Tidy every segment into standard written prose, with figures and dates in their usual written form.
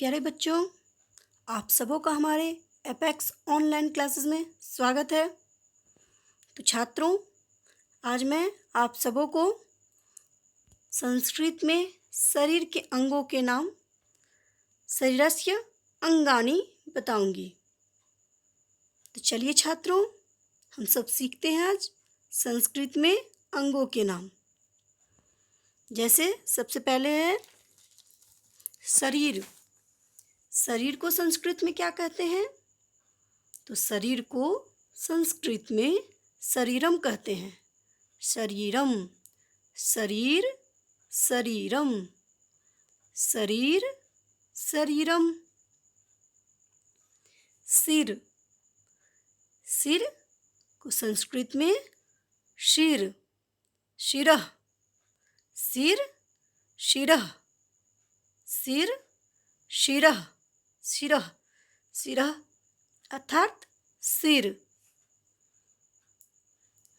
प्यारे बच्चों, आप सबों का हमारे एपेक्स ऑनलाइन क्लासेस में स्वागत है। तो छात्रों, आज मैं आप सबों को संस्कृत में शरीर के अंगों के नाम शरीरस्य अंगानि बताऊंगी। तो चलिए छात्रों, हम सब सीखते हैं आज संस्कृत में अंगों के नाम। जैसे सबसे पहले है शरीर। शरीर को संस्कृत में क्या कहते हैं? तो शरीर को संस्कृत में शरीरम कहते हैं। शरीरम, शरीर, शरीरम, शरीर, शरीरम। सिर, सिर को संस्कृत में शिर, शिरः, सिर, शिरः, सिर, शिरः, शिरः, शिरः अर्थात सिर।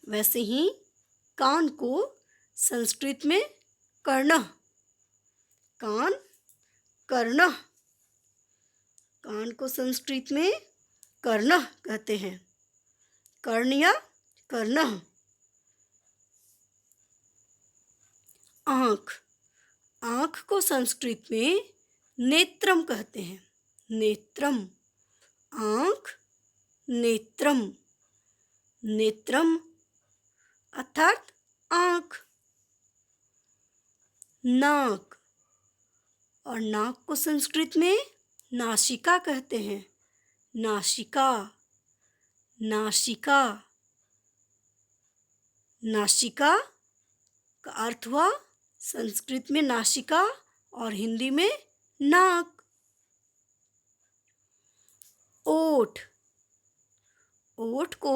वैसे ही कान को संस्कृत में कर्णः, कान, कर्णः, कान को संस्कृत में कर्णः कहते हैं। कर्ण या कर्णः। आँख, आँख को संस्कृत में नेत्रम कहते हैं। नेत्रम, आँख, नेत्रम, नेत्रम अर्थात आँख। नाक, और नाक को संस्कृत में नासिका कहते हैं। नासिका, नासिका, नासिका का अर्थ हुआ संस्कृत में नासिका और हिंदी में नाक। ओठ, ओठ को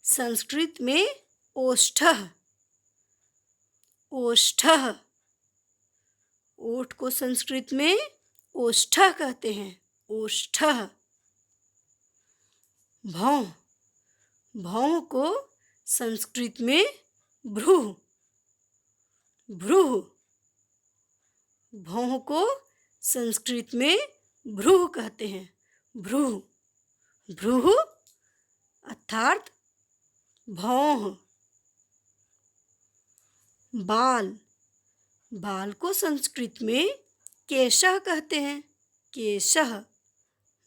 संस्कृत में ओष्ठः, ओष्ठः, ओठ को संस्कृत में ओष्ठः कहते हैं। ओष्ठः। भौं, भौं को संस्कृत में भ्रूः, भ्रूः, भौं को संस्कृत में भ्रूः कहते हैं। भ्रूः, भ्रूः अर्थात भौं। बाल, बाल को संस्कृत में केशः कहते हैं। केशः,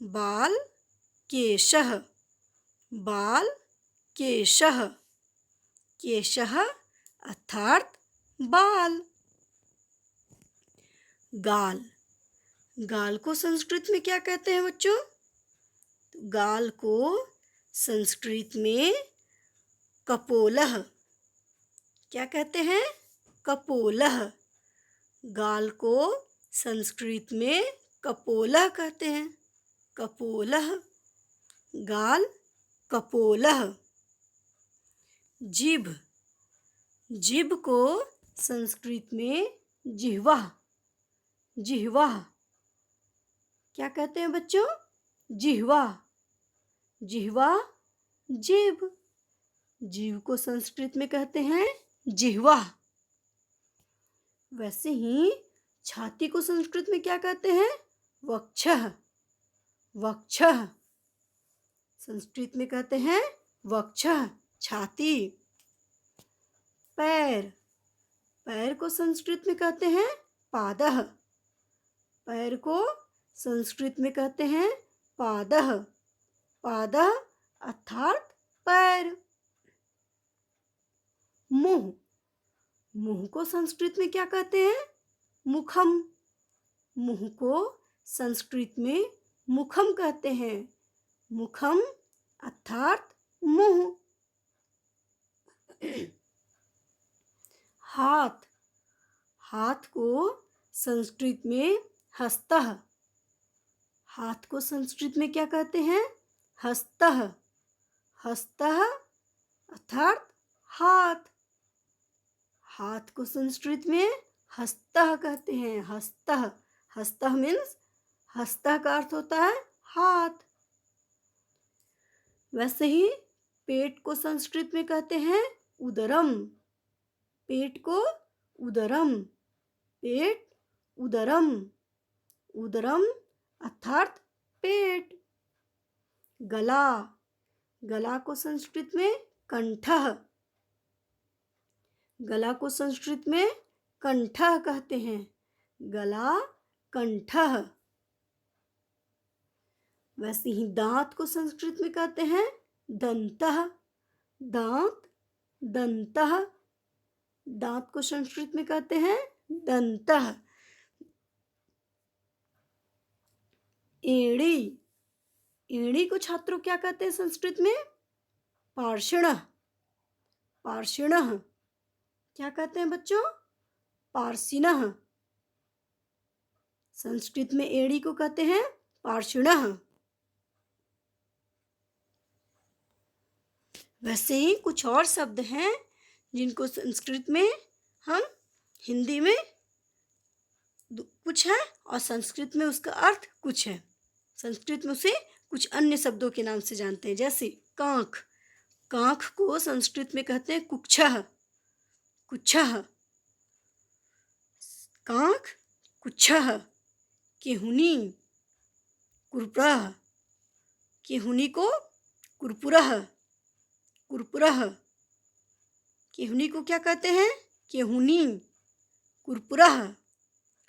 बाल, केशः, बाल, केशः, केशः अर्थात बाल। गाल, गाल को संस्कृत में क्या कहते हैं बच्चों? गाल को संस्कृत में कपोलः, क्या कहते हैं? कपोलः। गाल को संस्कृत में कपोलः कहते हैं। कपोलः, गाल, कपोलः। जिभ, जिभ को संस्कृत में जिह्वा, जिह्वा, क्या कहते हैं बच्चों? जिह्वा, जिह्वा, जीभ, जीभ को संस्कृत में कहते हैं जिह्वा। वैसे ही छाती को संस्कृत में क्या कहते हैं? वक्षः, वक्षः, संस्कृत में कहते हैं वक्षः, छाती। पैर, पैर को संस्कृत में कहते हैं पादः, पैर को संस्कृत में कहते हैं पादः, पादः अर्थात पैर। मुंह, मुंह को संस्कृत में क्या कहते हैं? मुखम, मुंह को संस्कृत में मुखम कहते हैं। मुखम अर्थात मुंह। हाथ, हाथ को संस्कृत में हस्तः, हाथ को संस्कृत में क्या कहते हैं? हस्तः, हस्तः अर्थात हाथ। हाथ को संस्कृत में हस्तः कहते हैं। हस्तः, हस्तः मीन्स हस्तः का अर्थ होता है हाथ। वैसे ही पेट को संस्कृत में कहते हैं उदरम, पेट को उदरम, पेट, उदरम, उदरम अर्थात पेट। गला, गला को संस्कृत में कंठः, गला को संस्कृत में कंठः कहते हैं। गला कंठः। वैसे ही दांत को संस्कृत में कहते हैं दंतः, दांत दंतः। दांत को संस्कृत में कहते हैं दंतः। एड़ी, एड़ी को छात्रों क्या कहते हैं संस्कृत में? पार्षणः, पार्षणः। क्या कहते हैं बच्चों? पार्षिणः। संस्कृत में एड़ी को कहते हैं पार्षणः। वैसे ही कुछ और शब्द हैं जिनको संस्कृत में हम हिंदी में कुछ है और संस्कृत में उसका अर्थ कुछ है। संस्कृत में उसे कुछ अन्य शब्दों के नाम से जानते हैं, जैसे कांख, कांख को संस्कृत में कहते हैं कुक्षः, कुक्षः। कांख कुक्षः। केहुनी, कुरपुरः, केहुनी को कुरपुरः, कुरपुरः। केहुनी को क्या कहते हैं? केहुनी, कुरपुरः।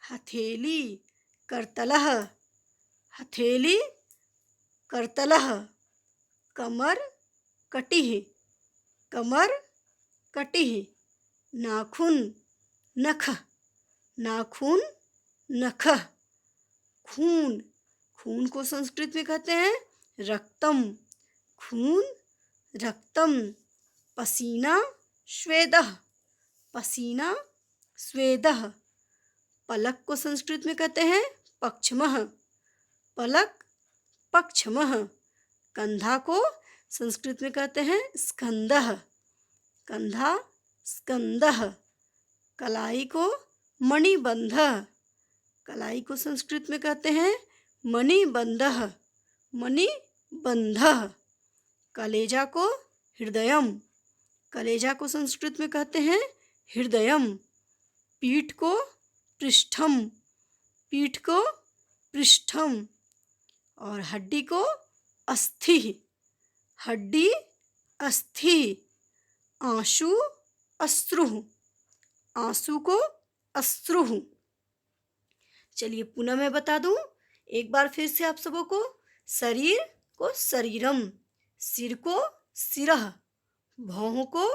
हथेली, करतलः, हथेली, करतलः। कमर, कटिह, कमर, कटिह। नाखून, नख, नाखून, नखः। खून, खून को संस्कृत में कहते हैं रक्तम, खून, रक्तम। पसीना, स्वेदः, पसीना, स्वेदः। पलक को संस्कृत में कहते हैं पक्ष्मः, पलक, पक्ष्मः। कंधा को संस्कृत में कहते हैं स्कंदः, कंधा, स्कंदः। कलाई को मणिबंधः, कलाई को संस्कृत में कहते हैं मणिबंधः, मणिबंधः। कलेजा को हृदयम, कलेजा को संस्कृत में कहते हैं हृदयम। पीठ को पृष्ठम, पीठ को पृष्ठम। और हड्डी को अस्थि, हड्डी, अस्थि। आंसू, अश्रु, आंसू को अश्रु। चलिए पुनः मैं बता दूं एक बार फिर से आप सबों को। शरीर को शरीरम, सिर को सिरः, भौहों को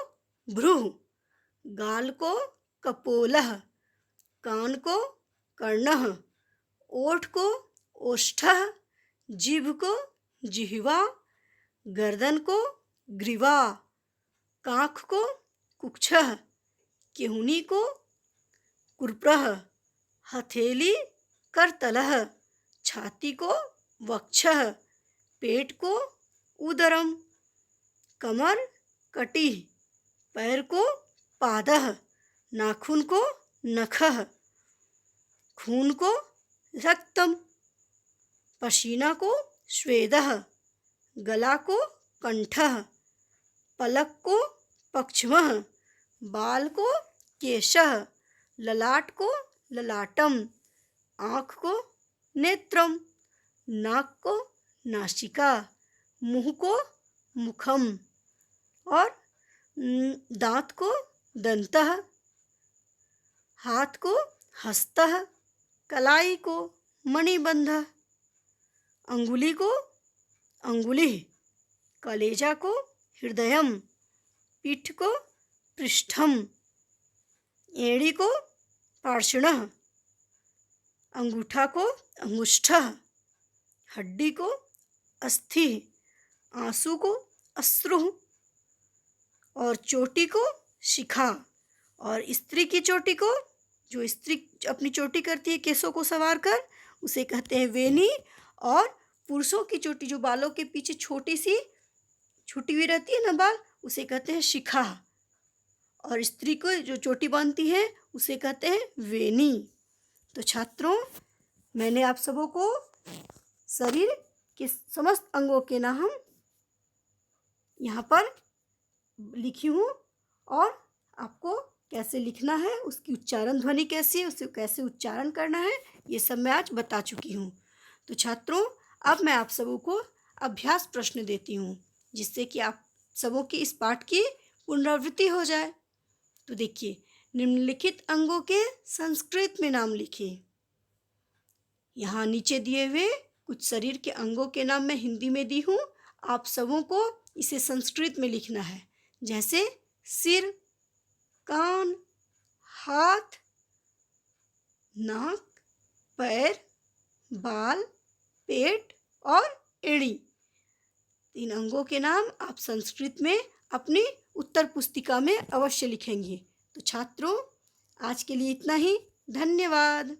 भ्रूः, गाल को कपोलः, कान को कर्णः, ओठ को ओष्ठः, जीभ को जिह्वा, गर्दन को ग्रीवा, काख को कुक्षः, केहुनी को कुरपुरः, हथेली करतलः, छाती को वक्षः, पेट को उदरम, कमर कटिह, पैर को पादः, नाखून को नखः, खून को रक्तम, पसीना को स्वेदः, गला को कंठः, पलक को पक्ष्मः, बाल को केशः, ललाट को ललाटम, आँख को नेत्रम, नाक को नासिका, मुंह को मुखम और दांत को दंतः, हाथ को हस्तः, कलाई को मणिबंधः, अंगुली को अंगुलिः, कलेजा को हृदयम, पीठ को पृष्ठम, एड़ी को पार्षणः, अंगूठा को अंगुष्ठः, हड्डी को अस्थि, आंसू को अश्रु और चोटी को शिखा। और स्त्री की चोटी को, जो स्त्री अपनी चोटी करती है केसों को संवार कर, उसे कहते हैं वेणी। और पुरुषों की चोटी जो बालों के पीछे छोटी सी छुटी हुई रहती है ना बाल, उसे कहते हैं शिखा। और स्त्री को जो चोटी बांधती है उसे कहते हैं वेणी। तो छात्रों, मैंने आप सबों को शरीर के समस्त अंगों के नाम यहाँ पर लिखी हूँ और आपको कैसे लिखना है, उसकी उच्चारण ध्वनि कैसी है, उसे कैसे उच्चारण करना है, ये सब मैं आज बता चुकी हूँ। तो छात्रों, अब मैं आप सबों को अभ्यास प्रश्न देती हूँ, जिससे कि आप सबों की इस पाठ की पुनरावृत्ति हो जाए। तो देखिए, निम्नलिखित अंगों के संस्कृत में नाम लिखिए। यहाँ नीचे दिए हुए कुछ शरीर के अंगों के नाम मैं हिंदी में दी हूँ, आप सबों को इसे संस्कृत में लिखना है। जैसे सिर, कान, हाथ, नाक, पैर, बाल, पेट और एड़ी। इन अंगों के नाम आप संस्कृत में अपनी उत्तर पुस्तिका में अवश्य लिखेंगे। तो छात्रों, आज के लिए इतना ही। धन्यवाद।